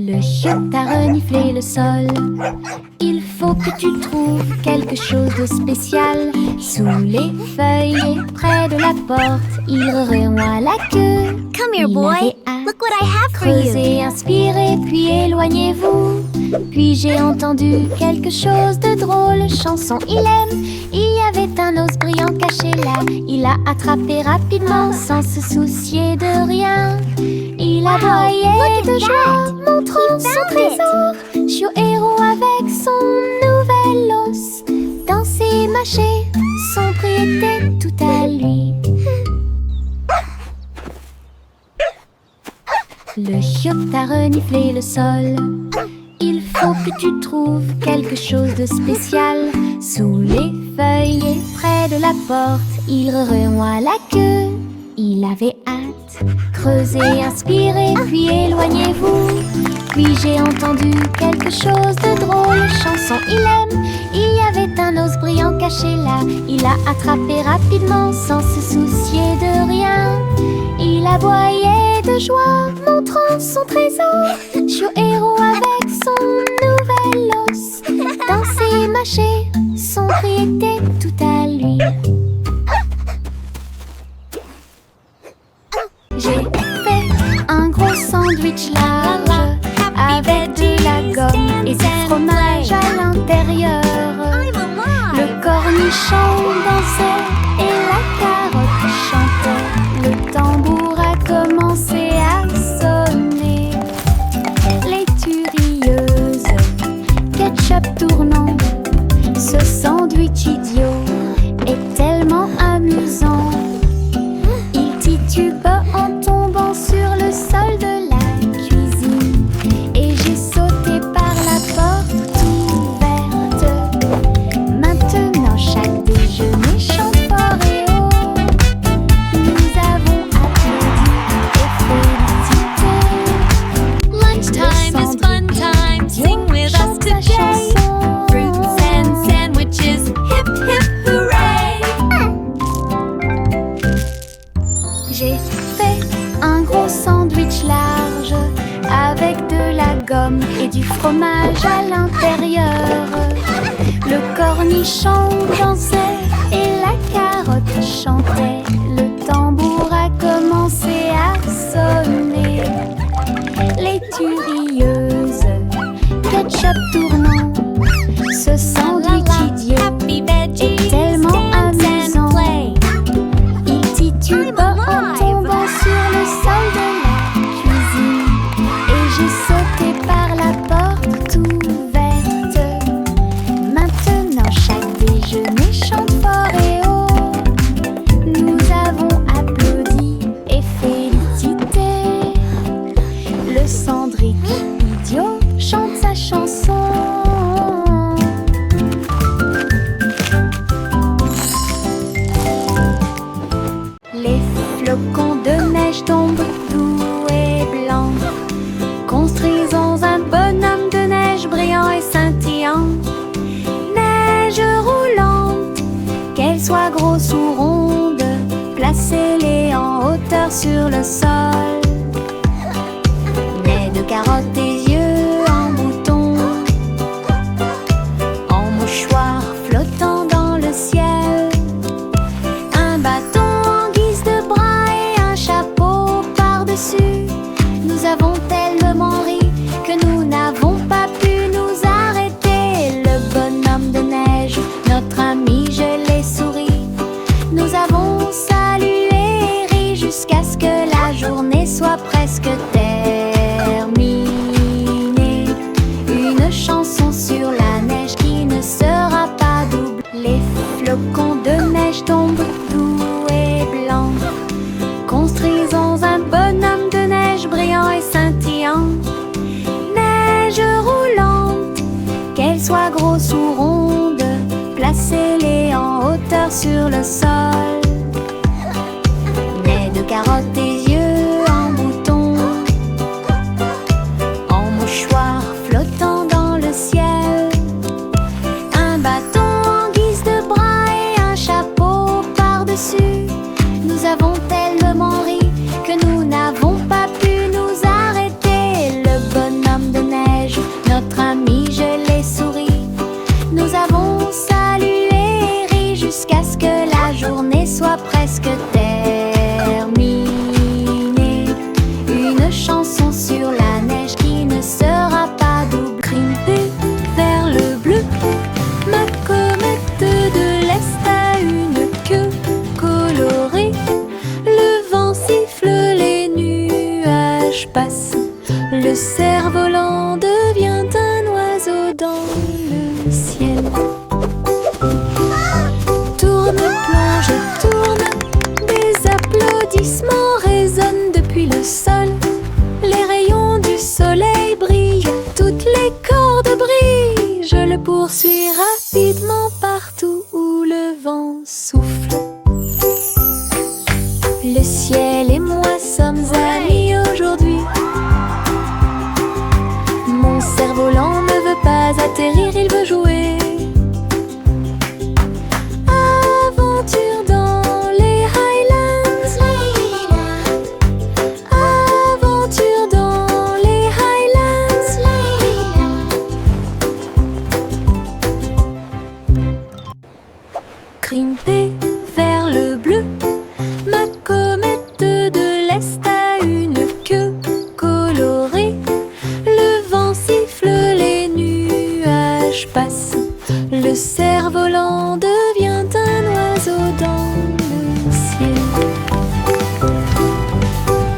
Le chiotte a reniflé le sol. Il faut que tu trouves quelque chose de spécial. Sous les feuilles et près de la porte, il remuait la queue. Come here, boy. Look what I have for you. Creusez, inspirez, puis éloignez-vous. Puis j'ai entendu quelque chose de drôle. Chanson, il aime. Il y avait un os brillant caché là. Il l'a attrapé rapidement sans se soucier de rien. Il aboyait de joie, montrant son trésor. Chiot héros avec son nouvel os. Danser, mâcher, son prix était tout à lui. Le chiotte a reniflé le sol. Il faut que tu trouves quelque chose de spécial. Sous les feuilles et près de la porte, il remuait la queue. Il avait hâte. Creusez, inspirez, puis éloignez-vous. Puis j'ai entendu quelque chose de drôle. Chanson, il aime. Il y avait un os brillant caché là. Il l'a attrapé rapidement sans se soucier de rien. Il aboyait de joie, montrant son trésor. Chiot héros avec son nouvel os. Danser, mâcher, son prix était tout à lui. J'ai fait un gros sandwich large avec de la gomme et du fromage à l'intérieur. Le cornichon dansait et la carotte chantait. Le tambour a commencé à sonner. Laitue rieuse, ketchup tournant. Ce sandwich idiot est tellement amusant. Il titube en tombant sur le sol de la cuisine. Et j'ai sauté par la porte ouverte. Maintenant chaque déjeuner chante fort et haut. Nous avons applaudi et félicité. Lunchtime is fun time. Sing with us today. Fruits and sandwiches. Hip, hip, hooray. J'ai fait un gros sandwich large avec de la gomme et du fromage à l'intérieur. Le cornichon dansait et la carotte chantait. Le tambour a commencé à sonner. Laitue rieuse, ketchup tournant. Ce sandwich idiot Happy veggies. est tellement Dance amusant. and play. Il titube en tombant sur le sol de la cuisine. Et j'ai sauté par la porte ouverte. Maintenant chaque déjeuner chante fort et haut. Nous avons applaudi et félicité. Le cendric idiot chante sa chanson. Les flocons de neige tombent doux et blancs. Construisons un bonhomme de neige brillant et scintillant. Neige roulante, qu'elle soit grosse ou ronde, placez-les en hauteur sur le sol. Nez de carottes et yeux en bouton, en mouchoir flottant dans le ciel. Un bâton en guise de bras et un chapeau par-dessus. Nous avons tellement ri que nous n'avons pas pu nous arrêter. Le bonhomme de neige, notre ami, je l'ai souri. Nous avons salué et ri jusqu'à ce que la journée soit presque terminée. Une chanson sur la neige qui ne sera pas double. Les flocons de neige tombent doux et blancs. Construisons un bonhomme de neige brillant et scintillant. Neige roulante, qu'elle soit grosse ou ronde, placez-les en hauteur sur le sol. Nez de carottes et yeux en bouton, en mouchoir flottant dans le ciel. Un bâton en guise de bras et un chapeau par-dessus. Nous avons tellement ri que nous n'avons pas pu nous arrêter. Le bonhomme de cerf-volant devient un oiseau dans le ciel. Tourne, plonge, tourne, des applaudissements résonnent depuis le sol. Les rayons du soleil brillent, toutes les cordes brillent. Je le poursuis rapidement partout où le vent souffle. Le ciel et moi sommes amis aujourd'hui. Mon cerf-volant ne veut pas atterrir, il veut jouer. Aventure dans les Highlands. Aventure dans les Highlands. Grimper vers le bleu. Ma comète de l'Est a une queue colorée. Le vent siffle, les nuages passent. Le cerf-volant devient un oiseau dans le ciel.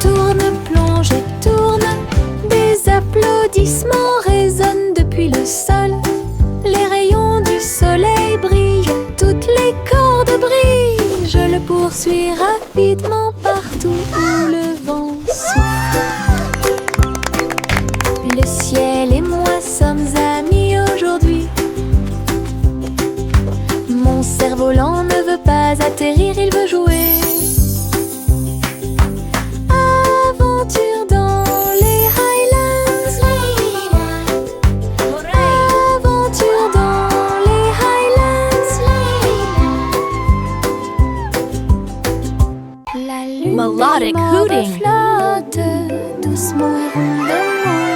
Tourne, plonge et tourne, des applaudissements résonnent depuis le sol. Les rayons du soleil brillent, toutes les cordes brillent. Je le poursuis rapidement partout où le vent souffle. Le ciel et moi sommes amis aujourd'hui. Mon cerf-volant ne veut pas atterrir, il veut jouer. Aventure dans les Highlands. Aventure dans les Highlands. La lune Melodic hooting. flotte doucement et rondement,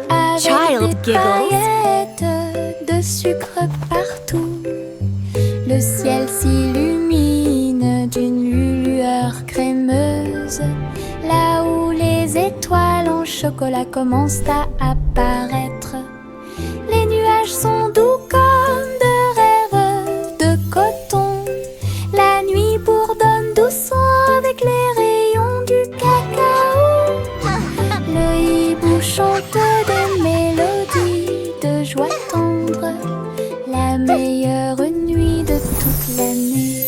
avec Child des giggles. paillettes de sucre partout. Le ciel s'illumine d'une lueur crémeuse, là où les étoiles en chocolat commencent à apparaître. Les nuages sont doux comme de rêves de coton. La nuit bourdonne doucement avec les rayons du cacao. Le hibou chante des mélodies de joie tendre, la meilleure nuit de toute l'année.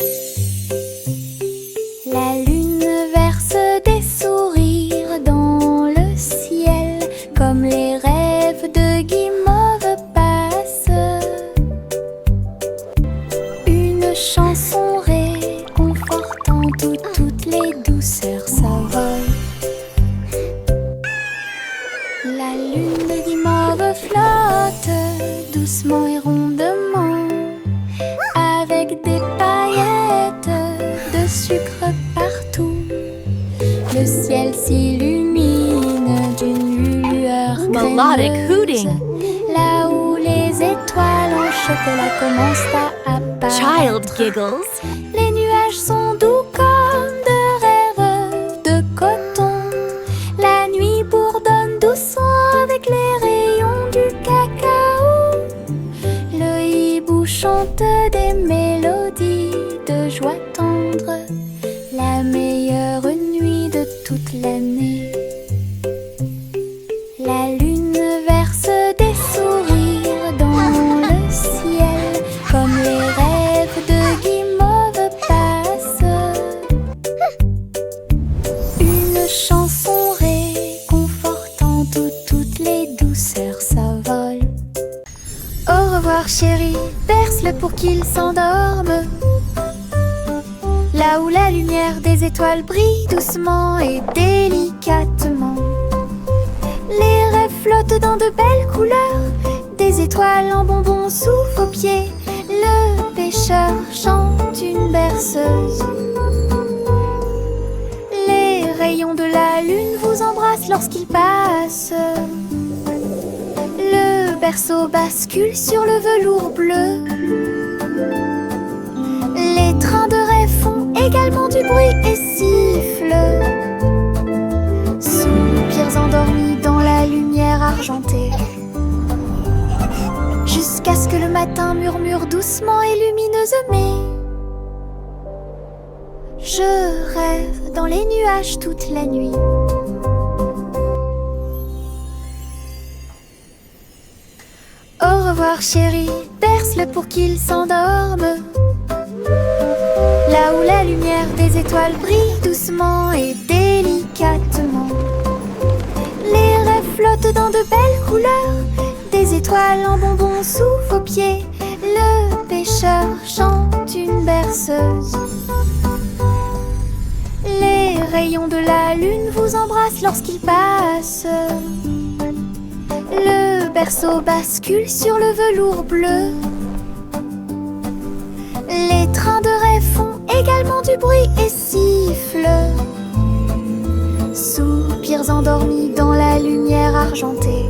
La lune verse des sourires dans le ciel, comme les rêves de guimauve passent. Une chanson réconfortant où toutes les douceurs s'envolent. La lune de guimauve flotte doucement et rondement, avec des paillettes de sucre partout. Le ciel s'illumine d'une lueur Melodic crémeuse, hooting. là où les étoiles en chocolat commencent à apparaître. Child giggles. Les nuages sont doux comme de rêves de coton. La nuit bourdonne doucement avec les rayons du cacao. Le hibou chante des mélodies de joie tendre, la meilleure nuit de toute l'année. La lune verse des sourires dans le ciel, comme les rêves de guimauve passent. Une chanson réconfortante où toutes les douceurs s'envolent. Au revoir chérie, berce-le pour qu'il s'endorme, là où la lumière des étoiles brille doucement et délicatement. Les rêves flottent dans de belles couleurs, des étoiles en bonbons sous vos pieds. Le pêcheur chante une berceuse. Les rayons de la lune vous embrassent lorsqu'il passe. Le berceau bascule sur le velours bleu. Les trains de rêve font également du bruit et sifflent. Soupirs endormis dans la lumière argentée, jusqu'à ce que le matin murmure doucement et lumineusement. Je rêve dans les nuages toute la nuit. revoir chéri, berce-le pour qu'il s'endorme. Là où la lumière des étoiles brille doucement et délicatement. Les rêves flottent dans de belles couleurs, des étoiles en bonbons sous vos pieds. Le pêcheur chante une berceuse. Les rayons de la lune vous embrassent lorsqu'il passe. Le berceau bascule sur le velours bleu. Les trains de rêve font également du bruit et sifflent. Soupirs endormis dans la lumière argentée.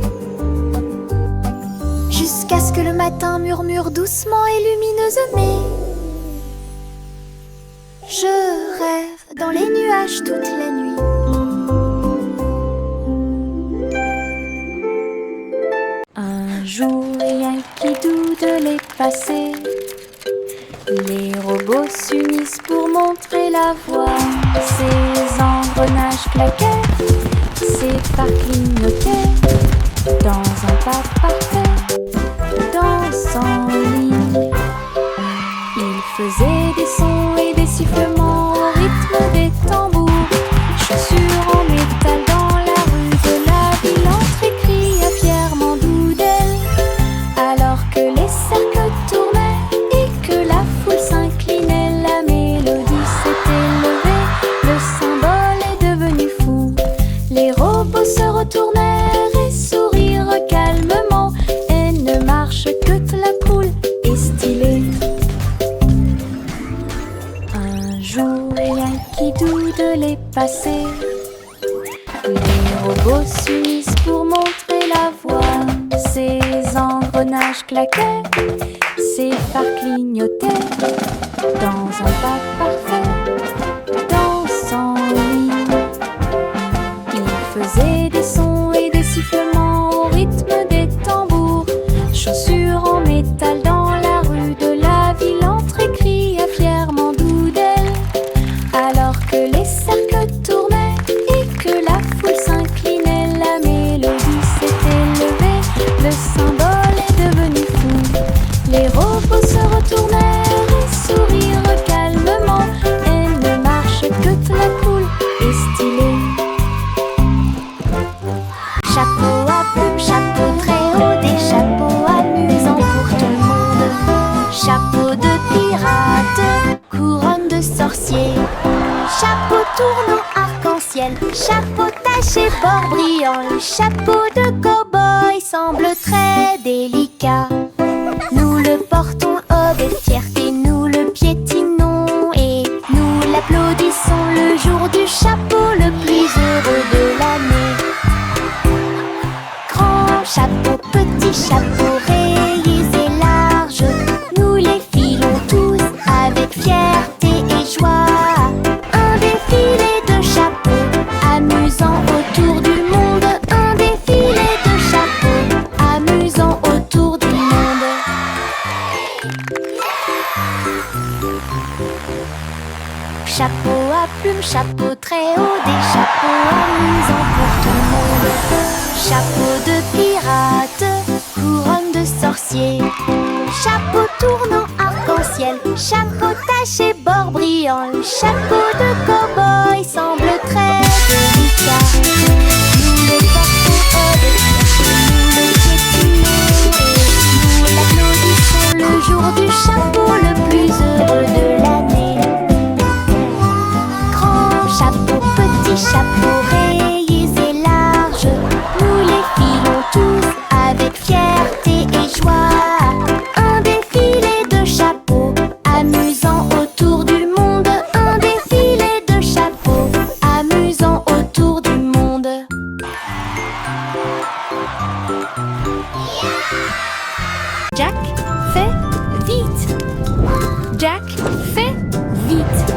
Jusqu'à ce que le matin murmure doucement et lumineusement. Je rêve dans les nuages toute la nuit. Un jour, rien qui doute de les passer. Les robots s'unissent pour montrer la voie. Ces engrenages claquaient, ces phares clignotaient. Dans un pas parfait, dansant en ligne, ils faisaient des sons et des sifflements au rythme des tambours. Chaussures en métal dans la rue de la ville, entrée cria fièrement d'Oudel. Alors que les cercles tournaient et que la foule s'inclinait, la mélodie s'était levée, le symbole est devenu fou. Les robots se retournèrent et sourirent calmement, et ne marche que la cool et stylée. Un jour, rien qui doute de les passer. Les robots s'unissent pour montrer la voie. Ces engrenages claquaient, ces phares clignotaient. Dans un pas parfait, dansant en ligne, ils faisaient des sons et des sifflements au rythme des tambours. Chaussures en métal dans la rue de la ville, entrée cria fièrement d'Oudel. Alors que les cercles tournaient et que la foule s'inclinait, la mélodie s'était levée, le symbole est devenu fou. Les robots se retournèrent et sourirent calmement, et ne marche que la cool et stylée. Chapeau à plumes, chapeau très haut, des chapeaux amusants pour tout le monde. Chapeau de pirate, couronne de sorcier. Chapeau tournant arc-en-ciel, chapeau taché bord brillant. Le chapeau de cow-boy semble très délicat. Nous le portons haut et fierté, nous le piétinons et nous l'applaudissons le jour du chapeau le plus heureux de l'année. Grand chapeau, petit chapeau, rayés et larges, nous les filons tous avec fierté et joie. Un défilé de chapeaux, amusant autour du monde. Un défilé de chapeaux, amusant autour du monde. Chapeau à plumes, chapeau très haut, des chapeaux amusants pour tout le monde. Chapeau de pirate, couronne de sorcier. Chapeau tournant arc-en-ciel, chapeau taché bord brillant. Le chapeau de cow-boy semble très délicat. Nous le portons haut et nous le piétinons et nous l'applaudissons le jour du chapeau le plus heureux de l'année. Grand chapeau, petit chapeau, rayés et larges, nous les filons tous avec fierté et joie. Un défilé de chapeaux, amusant autour du monde. Un défilé de chapeaux, amusant autour du monde. Jack fait vite. Jack fait vite.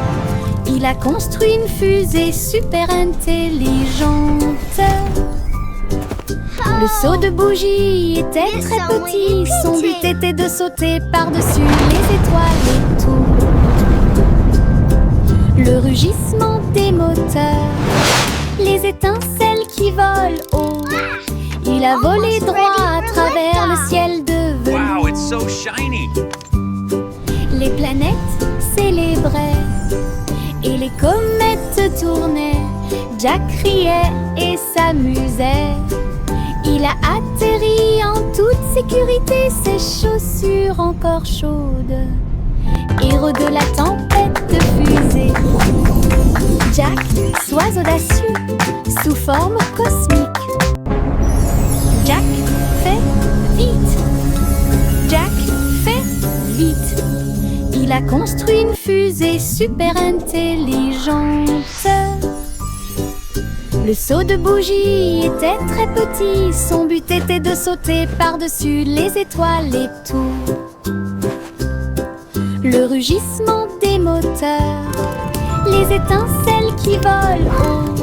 Il a construit une fusée super intelligente. Le seau de bougie était très petit. Son but était de sauter par-dessus les étoiles et tout. Le rugissement des moteurs, les étincelles qui volent haut. Il a volé droit à travers le ciel devenu shiny. Les planètes célébraient et les comètes tournaient. Jack riait et s'amusait. Il a atterri en toute sécurité, ses chaussures encore chaudes. Héros de la tempête de fusée. Jack, sois audacieux, sous forme cosmique. Jack, fais vite. Jack, fais vite. Il a construit une fusée super intelligente. Le seau de bougie était très petit. Son but était de sauter par-dessus les étoiles et tout. Le rugissement des moteurs, les étincelles qui volent haut.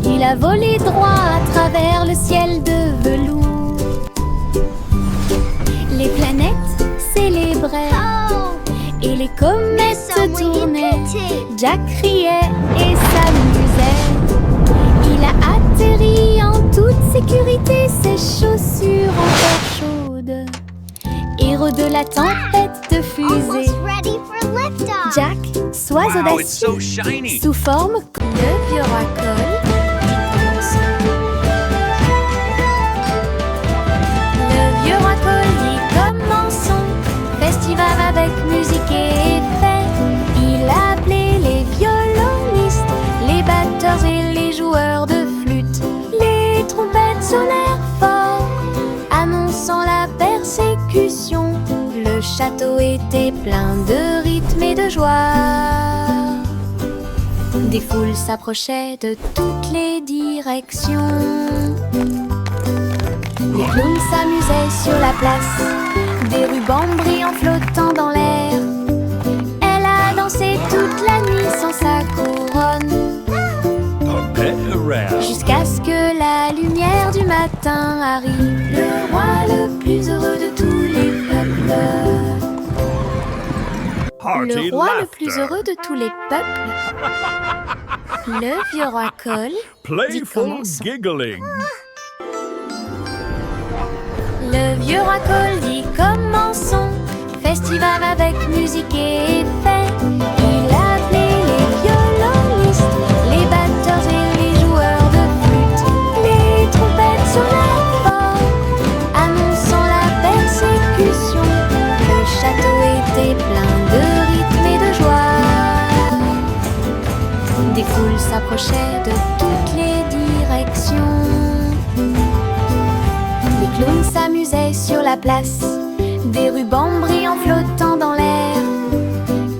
Il a volé droit à travers le ciel de velours. Les planètes célébraient et les comètes tournaient. Jack riait et s'amusait. Il a atterri en toute sécurité, ses chaussures encore chaudes. Héros de la tempête de fusée. Jack, sois Wow, it's so audacieux, shiny. sous forme le vieux racole. Le vieux racole dit commençons. Festival avec musique et effet. Il a appelé les violonistes, les batteurs et les joueurs de flûte. Les trompettes sonnèrent fort, annonçant la persécution. Le château était plein de rythme et de joie. Des foules s'approchaient de toutes les directions. Les clowns s'amusaient sur la place, des rubans brillants flottant dans l'air. Elle a dansé toute la nuit sans sa couronne, jusqu'à ce que la lumière du matin arrive. Le roi le plus heureux de tous les peuples. Le roi le plus heureux de tous les peuples. Le vieux racole dit commençons. giggling. Le vieux racole dit commençons. Festival avec musique et effet. Il a appelé les violonistes, les batteurs et les joueurs de flûte. Les trompettes sonnèrent fort, annonçant la persécution. Le château était plein de rythme et de joie. Des foules s'approchaient de toutes les directions. Les clowns s'amusaient sur la place, des rubans brillants flottant dans l'air.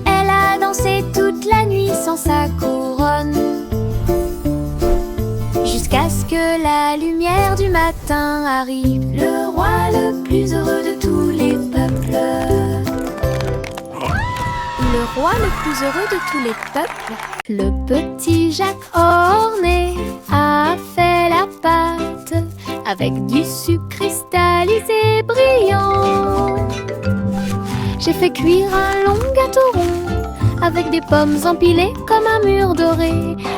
Elle a dansé toute la nuit sans sa couronne, jusqu'à ce que la lumière du matin arrive. Le roi le plus heureux de tous les peuples. Le roi le plus heureux de tous les peuples. Le petit Jack orné a fait la pâte avec du sucre cristallisé brillant. J'ai fait cuire un long gâteau rond avec des pommes empilées comme un mur doré.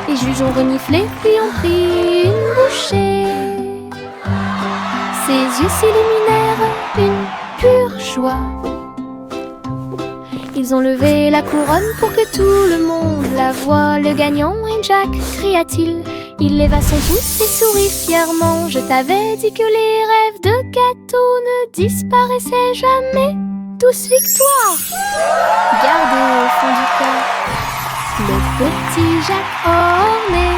Les juges ont reniflé puis ont pris une bouchée. Ses yeux s'illuminèrent une pure joie. Ils ont levé la couronne pour que tout le monde la voie. Le gagnant est Jack, cria-t-il. Il leva son pouce et sourit fièrement. Je t'avais dit que les rêves de gâteau ne disparaissaient jamais. Tous victoire! Gardez au fond du cœur. Le petit Jack orné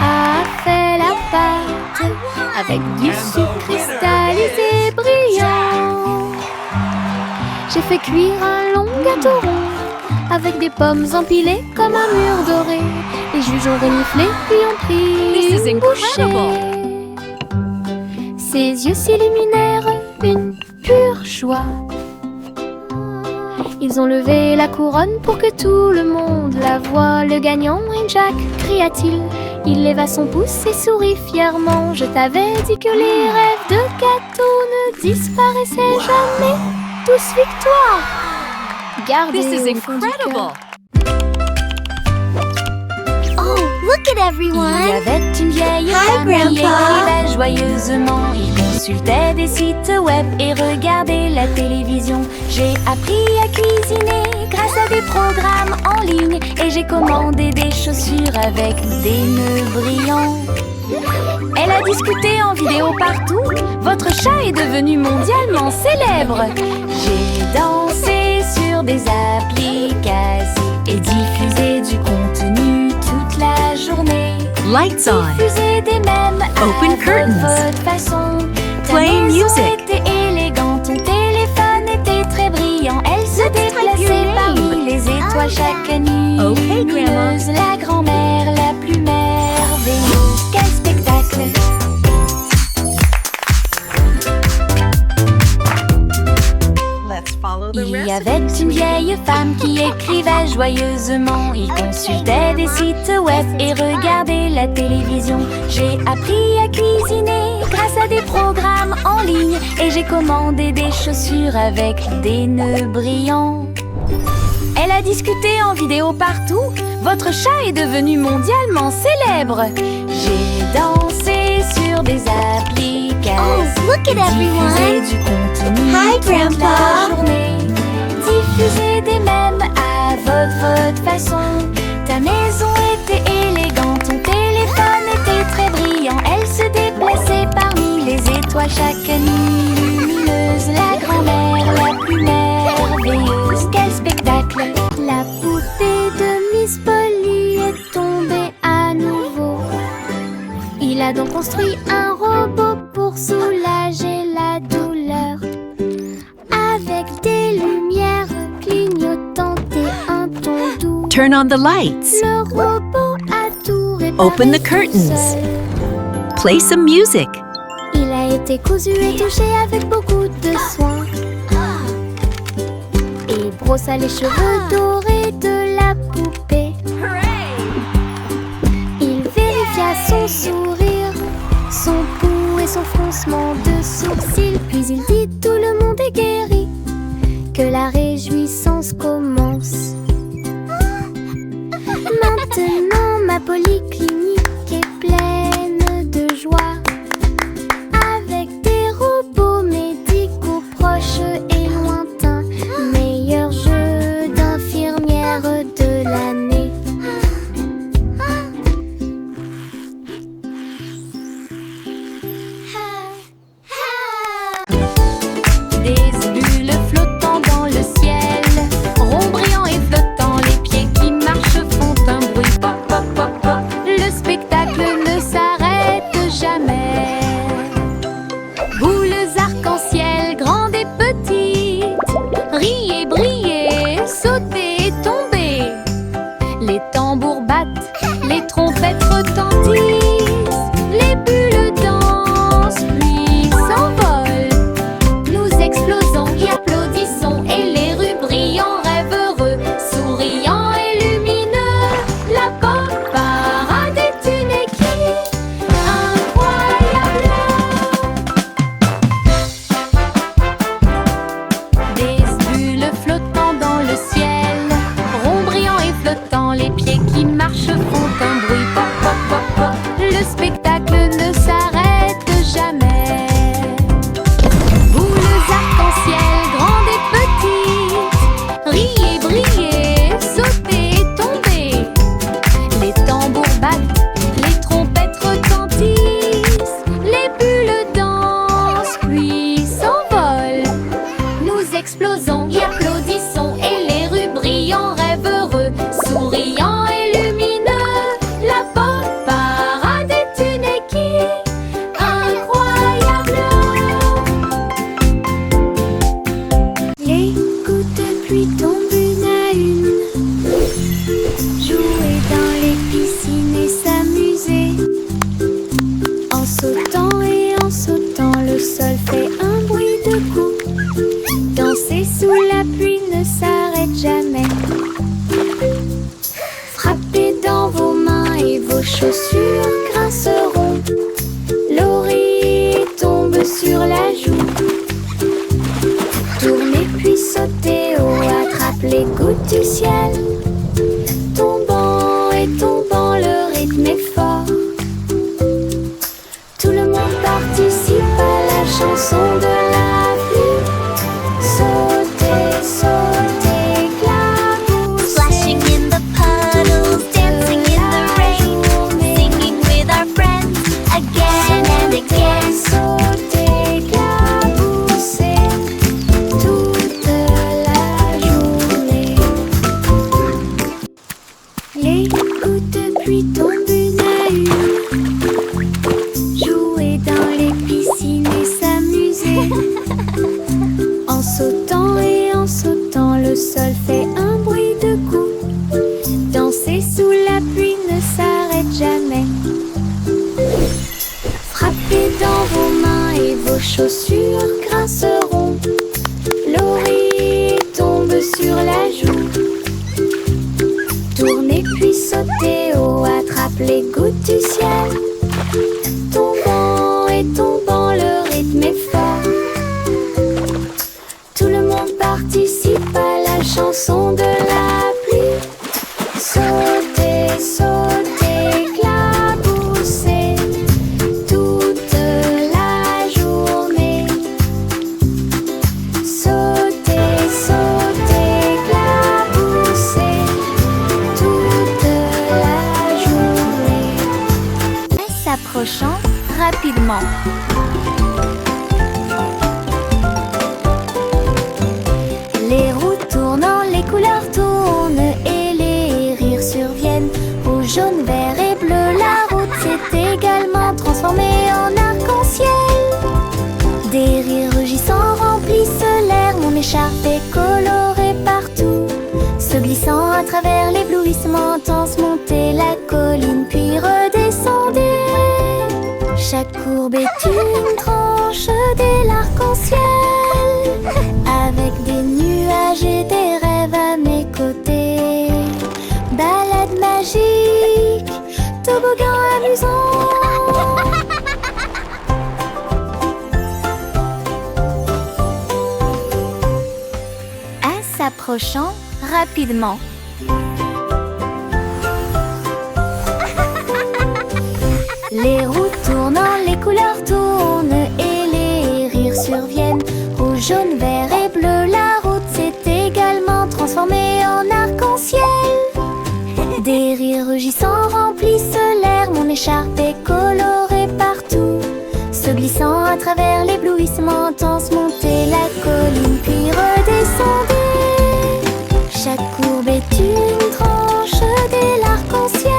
a fait la pâte avec du sucre cristallisé brillant. J'ai fait cuire un long gâteau rond avec des pommes empilées comme un mur doré. Les juges ont reniflé puis ont pris une bouchée. Ses yeux s'illuminèrent une pure joie. Ils ont levé la couronne pour que tout le monde la voie. Le gagnant est Jack, cria-t-il. Il leva son pouce et sourit fièrement. Je t'avais dit que les rêves de gâteau ne disparaissaient jamais. Tous victoire! Gardez This is au fond du incredible! cœur. Oh, look at Il y everyone! avait une vieille Hi, famille qui Grandpa. écrivait joyeusement. Ils consultaient des sites web et regarder la télévision. J'ai appris à cuisiner grâce à des programmes en ligne. Et j'ai commandé des chaussures avec des nœuds brillants. Elle a discuté en vidéo partout. Votre chat est devenu mondialement célèbre. J'ai dansé sur des applications et diffusé du contenu toute la journée. Lights on. Diffuser des mèmes Open à curtains. votre façon. Ta Play maison music. était élégante, ton téléphone était très brillant. Elle se déplaçait parmi les étoiles chaque nuit. Okay, Grandma. Lumineuse, la grand-mère la plus merveilleuse. Quel spectacle! Let's follow the Il y avait une vieille femme qui écrivait joyeusement. Il consultait des sites web et regardait la télévision. J'ai appris à cuisiner grâce à des programmes en ligne. Et j'ai commandé des chaussures avec des nœuds brillants. Elle a discuté en vidéo partout. Votre chat est devenu mondialement célèbre. J'ai dansé sur des applications. Oh, look at everyone. Diffusé du contenu Hi, toute Grandpa. la journée. Diffuser des mèmes à votre façon. Ta maison était élégante, ton téléphone était très brillant. Elle se déplaçait parmi les étoiles chaque nuit. Lumineuse, la grand-mère la plus merveilleuse. Quel spectacle! La poupée de Miss Polly est tombée à nouveau. Il a donc construit un robot pour soulager la douleur. Avec des lumières clignotantes et un ton doux. Turn on the lights. Le robot a tout réparé. Open the tout curtains. seul. Play some music. Il a été cousu et touché avec beaucoup de soin. Et brossa les cheveux dorés de la poupée. Il vérifia son sourire, son pouls et son froncement de sourcils. Puis il dit: tout le monde est guéri, que la réjouissance commence. Maintenant ma polyclinique est pleine de joie, avec des robots médicaux proches et lointains. Meilleur jeu d'infirmière de l'année. Des bulles flottant dans le ciel, ronds brillants et flottants, les pieds qui marchent font un bruit pop pop pop pop. Le spectacle ne s'arrête jamais. Boules arc-en-ciel, grandes et petites, riez, brillez, sautez et tombez. Les tambours battent, les trompettes retentissent, les bulles dansent puis s'envolent. Nous explosons et applaudissons, et les rues brillent en rêve heureux, souriants et lumineux. La pop parade est une équipe incroyable. Des bulles flottant dans le ciel, ronds brillants et flottants, les pieds qui marchent font un bruit pop pop pop pop. Le spectacle ne s'arrête jamais. Boules arc-en-ciel, grandes et petites, riez, brillez, sautez et tombez. Les tambours battent, les trompettes retentissent, les bulles dansent puis s'envolent. Nous explosons et applaudissons, et les rues brillent en rêve heureux, souriants et lumineux. La pop parade est une équipe incroyable. Les gouttes de pluie tombent une à une, jouer dans les piscines et s'amuser. En sautant et en sautant, le sol fait un bruit de coups. Danser sous la pluie ne s'arrête jamais. Frappez dans vos mains et vos chaussures grinceront. L'oreiller tombe sur la joue. Tournez puis sautez haut, attrape les gouttes du ciel. Tombant et tombant, le rythme est fort. Tout le monde participe à la chanson. chanson de la pluie. Sautez, sautez, éclaboussez. Splashing in the puddles, dancing in the rain, singing with our friends again and again. Sautez, éclaboussez toute la journée. Les gouttes de pluie tombent une à une. Jouer dans les piscines et s'amuser. En sautant, le sol fait un bruit de coups. Danser sous la pluie ne s'arrête jamais. Frappez dans vos mains et vos chaussures grinceront. L'oreiller tombe sur la joue. Tournez puis sautez haut, attrape les gouttes du ciel. Tombant et tombant, le rythme est fort. Tout le monde participe à la chanson de la pluie. Sautez, sautez, éclaboussez toute la journée. Sautez, sautez, éclaboussez toute la journée. S'approchant rapidement. Les roues tournant, les couleurs tournent et les rires surviennent. Rouge, jaune, vert et bleu, la route s'est également transformée en arc-en-ciel. Des rires rugissants remplissent l'air, mon écharpe est colorée partout. Se glissant à travers l'éblouissement intense, montez la colline puis redescendez. Chaque courbe est une tranche de l'arc-en-ciel. Avec des nuages et des rêves à mes côtés. Balade magique, toboggan amusant. En s'approchant rapidement. Les roues tournant, les couleurs tournent et les rires surviennent. Rouge, jaune, vert et bleu, la route s'est également transformée en arc-en-ciel. Des rires rugissants remplissent l'air, mon écharpe est colorée partout. Se glissant à travers l'éblouissement intense, montez la colline puis redescendez. Chaque courbe est une tranche de l'arc-en-ciel.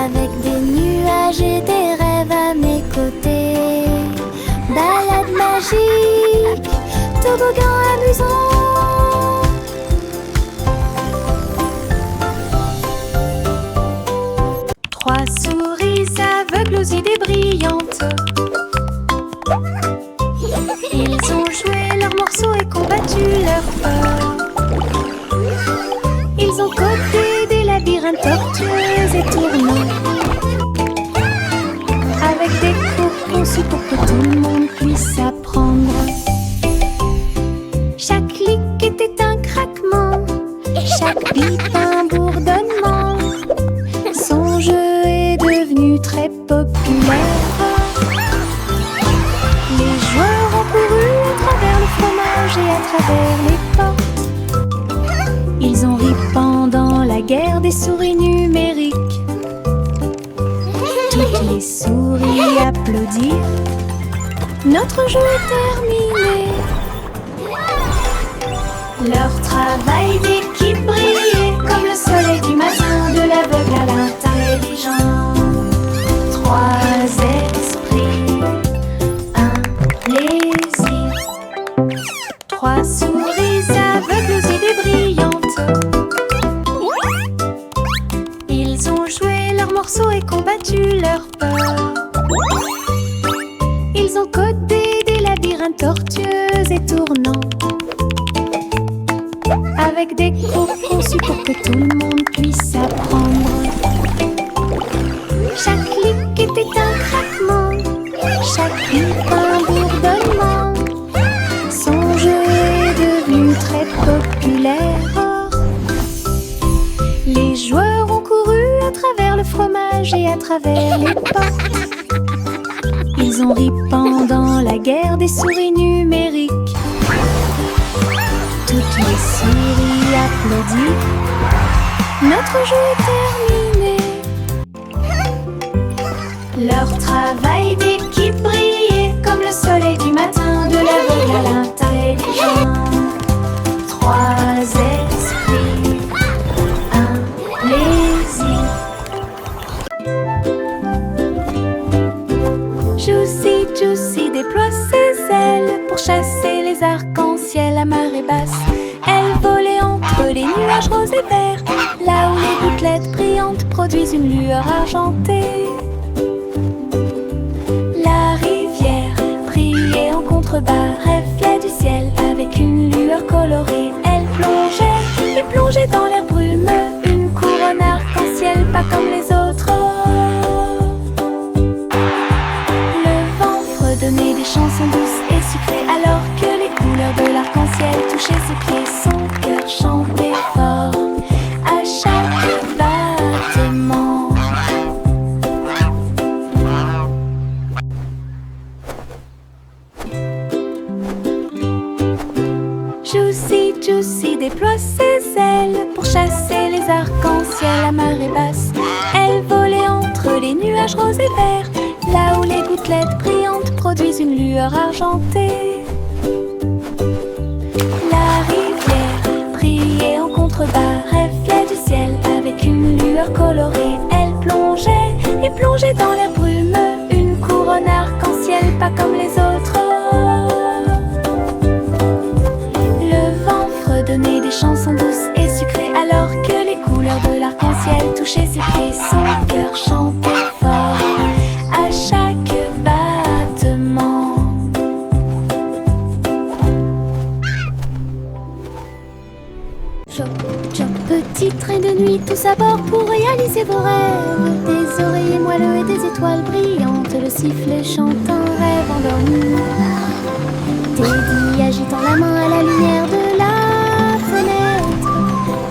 Avec des nuages et des rêves à mes côtés. Balade magique, toboggan amusant. 3 souris aveugles aux idées brillantes. Ils ont joué leur morceau et combattu leur peur. Ils ont codé des labyrinthes tortueux et tournants. Avec des cours conçus pour que tout le monde puisse apprendre. Chaque clic était un craquement, chaque bip un bourdonnement. Son jeu est devenu très populaire. Les joueurs ont couru à travers le fromage et à travers les portes. Ils ont ri pendant la guerre des souris numériques. Toutes les souris applaudirent. Notre jeu est terminé. Leur travail d'équipe brillait comme le soleil du matin, de l'aveugle à l'intelligent. 3 esprits, un plaisir. 3 souris aveugles aux idées brillantes. Ils ont joué leur morceau et combattu leur peur. Ils ont codé des labyrinthes tortueux et tournants. Avec des cours conçus pour que tout le monde puisse apprendre. Chaque clic était un craquement, chaque bip un bourdonnement. Son jeu est devenu très populaire. Les joueurs ont couru à travers le fromage et à travers les portes. Ils Ils ont ri pendant la guerre des souris numériques. Toutes les souris applaudissent. Notre jeu est terminé. Leur travail d'équipe brillait comme le soleil du matin, de l'aveugle à l'intelligent. Trois esprits, un plaisir. Juicy, Juicy déploie ses ailes pour chasser les arcs-en-ciel à marée basse. Elle volait entre les nuages roses et verts, là où les gouttelettes brillantes produisent une lueur argentée. La rivière brillait en contrebas, reflet du ciel avec une lueur colorée. Elle plongeait et plongeait dans l'air brumeux, une couronne arc-en-ciel pas comme les autres. Donner des chansons douces et sucrées alors que les couleurs de l'arc-en-ciel touchaient ses pieds. Son cœur chantait fort à chaque battement. Juicy, Juicy déploie ses ailes pour chasser les arcs-en-ciel à marée basse. Elle volait entre les nuages roses et verts, là où les gouttelettes brillantes produisent une lueur argentée. La rivière brillait en contrebas, reflet du ciel avec une lueur colorée. Elle plongeait et plongeait dans l'air brumeux, une couronne arc-en-ciel pas comme les autres. Le vent fredonnait des chansons douces et sucrées alors que les couleurs de l'arc-en-ciel touchaient ses pieds. Son cœur chantait fort à chaque battement. Choc, choc, petit train de nuit, tous à bord pour réaliser vos rêves. Des oreillers moelleux et des étoiles brillantes, le sifflet chante un rêve endormi. Teddy agitant la main à la lumière de la fenêtre.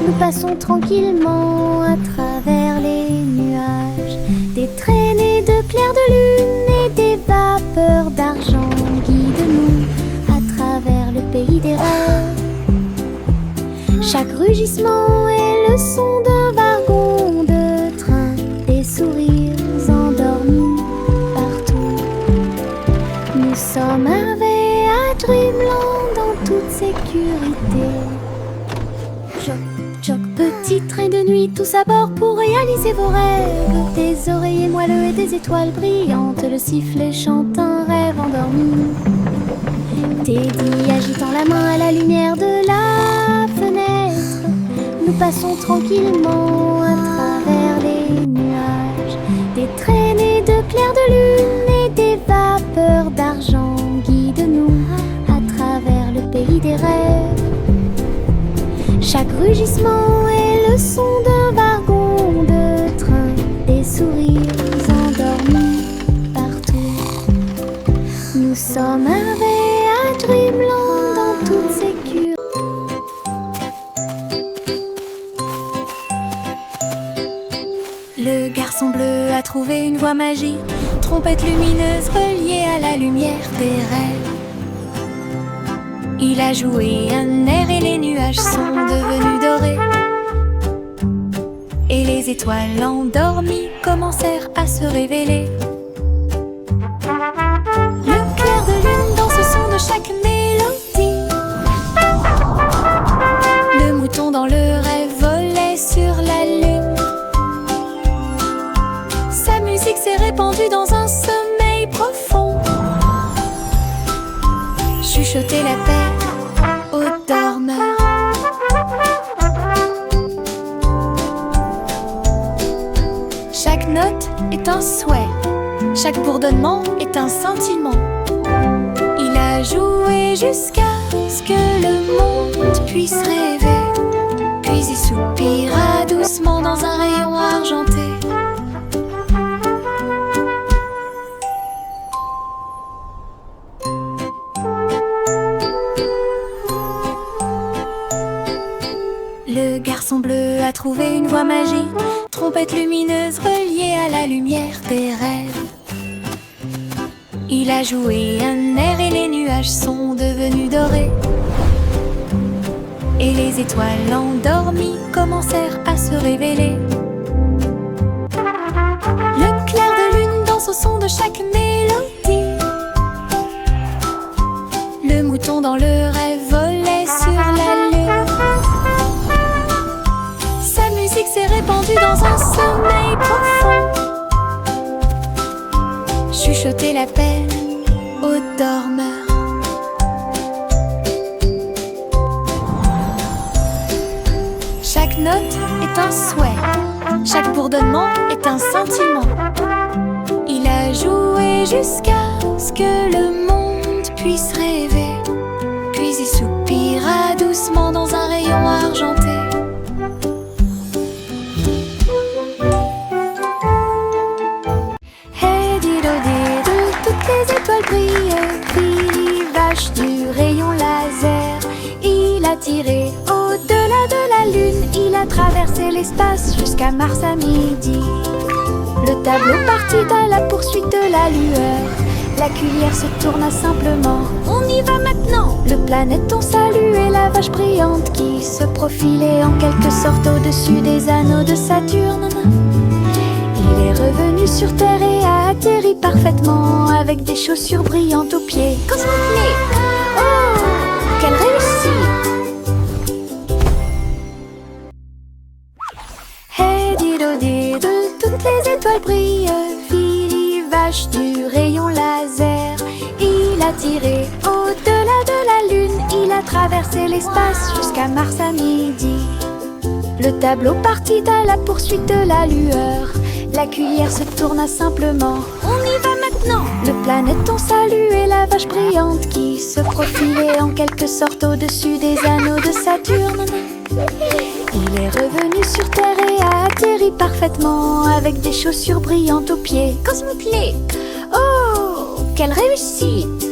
Nous passons tranquillement à travers les nuages. Des traînées de clairs de lune et des vapeurs d'argent guident-nous à travers le pays des rêves. Chaque rugissement est le son d'un wagon de train, des sourires endormis partout. Nous sommes arrivés à Dreamland en toute sécurité. Choc, choc, petit train de nuit, tous à bord pour réaliser vos rêves. Des oreillers moelleux et des étoiles brillantes, le sifflet chante un rêve endormi. Teddy agitant la main à la lumière de la fenêtre. Nous passons tranquillement à travers les nuages. Des traînées de clairs de lune et des vapeurs d'argent guident-nous à travers le pays des rêves. Chaque rugissement est le son d'un wagon de train, des sourires endormis partout. Nous sommes arrivés à Dreamland en toute sécurité. Le garçon bleu a trouvé une voie magique, trompette lumineuse reliée à la lumière des rêves. Il a joué un air et les nuages sont devenus dorés. Et les étoiles endormies commencèrent à se révéler. Le clair de lune dans ce son de chaque mélodie. Le mouton dans le rêve volait sur la lune. Sa musique s'est répandue dans un sommeil profond. Chuchoter la paix aux dormeurs. Chaque note est un souhait, chaque bourdonnement est un sentiment. Il a joué jusqu'à ce que le monde puisse rêver, puis il soupira doucement dans un rayon argenté. Le garçon bleu a trouvé une voie magique, trompette lumineuse reliée à la lumière des rêves. Il a joué un air et les nuages sont devenus dorés. Et les étoiles endormies commencèrent à se révéler. Le clair de lune danse au son de chaque mélodie. Le mouton dans le rêve volait sur la lune. Sa musique s'est répandue dans un sommeil profond. Chuchoter la peine aux dormeurs. Chaque note est un souhait, chaque bourdonnement est un sentiment. Il a joué jusqu'à ce que le monde puisse rêver. Puis il soupira doucement dans un rayon argenté. Hey dido, toutes les étoiles brillent. Billy vache du rayon laser. Il a tiré au-delà de la lune. Il a traversé l'espace jusqu'à Mars à midi. Le tableau partit à la poursuite de la lueur. La cuillère se tourna simplement. On y va maintenant. Le planéton saluait la vache brillante qui se profilait en quelque sorte au-dessus des anneaux de Saturne. Il est revenu sur Terre et a atterri parfaitement avec des chaussures brillantes aux pieds. Cosmic! Oh, quelle réussite! Hey dido, toutes les étoiles brillent. Billy vache du rayon laser. Il a tiré au-delà de la lune. Il a traversé l'espace jusqu'à Mars à midi. Le tableau partit à la poursuite de la lueur. La cuillère se tourna simplement. On y va maintenant. Le planéton saluait la vache brillante qui se profilait en quelque sorte au-dessus des anneaux de Saturne. Il est revenu sur Terre et a atterri parfaitement avec des chaussures brillantes aux pieds. Cosmic Leap! Oh, quelle réussite!